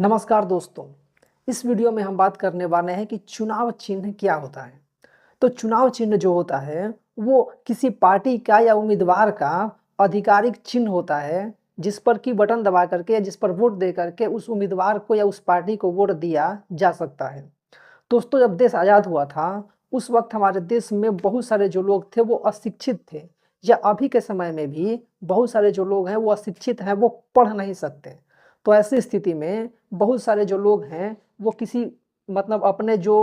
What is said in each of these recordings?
नमस्कार दोस्तों। इस वीडियो में हम बात करने वाले हैं कि चुनाव चिन्ह क्या होता है। तो चुनाव चिन्ह जो होता है वो किसी पार्टी का या उम्मीदवार का आधिकारिक चिन्ह होता है, जिस पर कि बटन दबा करके या जिस पर वोट दे करके उस उम्मीदवार को या उस पार्टी को वोट दिया जा सकता है। दोस्तों, जब देश आज़ाद हुआ था उस वक्त हमारे देश में बहुत सारे जो लोग थे वो अशिक्षित थे, या अभी के समय में भी बहुत सारे जो लोग हैं वो अशिक्षित हैं, वो पढ़ नहीं सकते। तो ऐसी स्थिति में बहुत सारे जो लोग हैं वो किसी मतलब अपने जो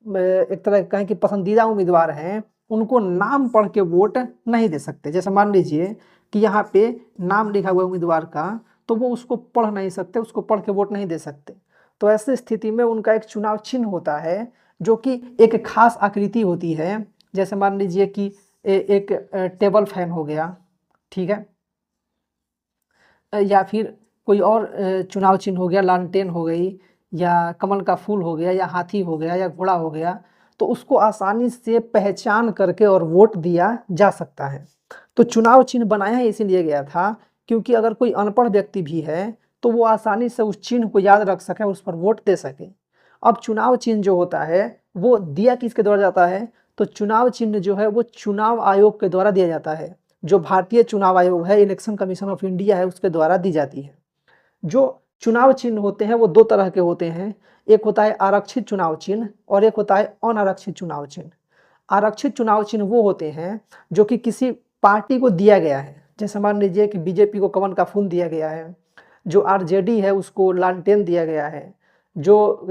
एक तरह कहें कि पसंदीदा उम्मीदवार हैं उनको नाम पढ़ के वोट नहीं दे सकते। जैसे मान लीजिए कि यहाँ पे नाम लिखा हुआ है उम्मीदवार का, तो वो उसको पढ़ नहीं सकते, उसको पढ़ के वोट नहीं दे सकते। तो ऐसी स्थिति में उनका एक चुनाव चिन्ह होता है जो कि एक खास आकृति होती है। जैसे मान लीजिए कि एक टेबल फैन हो गया, ठीक है, या फिर कोई और चुनाव चिन्ह हो गया, लालटेन हो गई, या कमल का फूल हो गया, या हाथी हो गया, या घोड़ा हो गया। तो उसको आसानी से पहचान करके और वोट दिया जा सकता है। तो चुनाव चिन्ह बनाया ही इसीलिए गया था क्योंकि अगर कोई अनपढ़ व्यक्ति भी है तो वो आसानी से उस चिन्ह को याद रख सके, उस पर वोट दे सके। अब चुनाव चिन्ह जो होता है वो दिया किसके द्वारा जाता है? तो चुनाव चिन्ह जो है वो चुनाव आयोग के द्वारा दिया जाता है। जो भारतीय चुनाव आयोग है, इलेक्शन कमीशन ऑफ इंडिया है, उसके द्वारा दी जाती है। जो चुनाव चिन्ह होते हैं वो दो तरह के होते हैं। एक होता है आरक्षित चुनाव चिन्ह और एक होता है अनारक्षित चुनाव चिन्ह। आरक्षित चुनाव चिन्ह वो होते हैं जो कि किसी पार्टी को दिया गया है। जैसे मान लीजिए कि बीजेपी को कमल का फूल दिया गया है, जो आरजेडी है उसको लालटेन दिया गया है, जो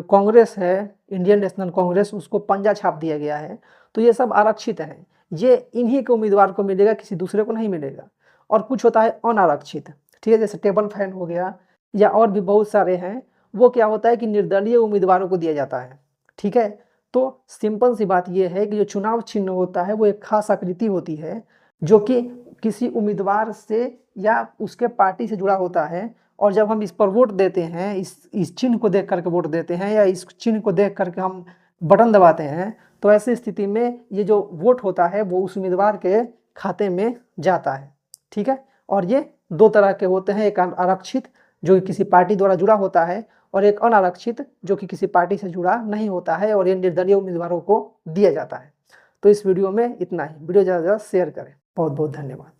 कांग्रेस है, इंडियन नेशनल कांग्रेस, उसको पंजा छाप दिया गया है। तो ये सब आरक्षित हैं, ये इन्हीं के उम्मीदवार को मिलेगा, किसी दूसरे को नहीं मिलेगा। और कुछ होता है अनारक्षित, ठीक है, जैसे टेबल फैन हो गया या और भी बहुत सारे हैं। वो क्या होता है कि निर्दलीय उम्मीदवारों को दिया जाता है, ठीक है। तो सिंपल सी बात यह है कि जो चुनाव चिन्ह होता है वो एक खास आकृति होती है जो कि किसी उम्मीदवार से या उसके पार्टी से जुड़ा होता है। और जब हम इस पर वोट देते हैं, इस चिन्ह को देख करके वोट देते हैं या इस चिन्ह को देख करके हम बटन दबाते हैं, तो ऐसी स्थिति में ये जो वोट होता है वो उस उम्मीदवार के खाते में जाता है, ठीक है। और ये दो तरह के होते हैं, एक आरक्षित जो किसी पार्टी द्वारा जुड़ा होता है और एक अनारक्षित जो कि किसी पार्टी से जुड़ा नहीं होता है और ये निर्दलीय उम्मीदवारों को दिया जाता है। तो इस वीडियो में इतना ही। वीडियो ज़्यादा से ज़्यादा शेयर करें। बहुत बहुत धन्यवाद।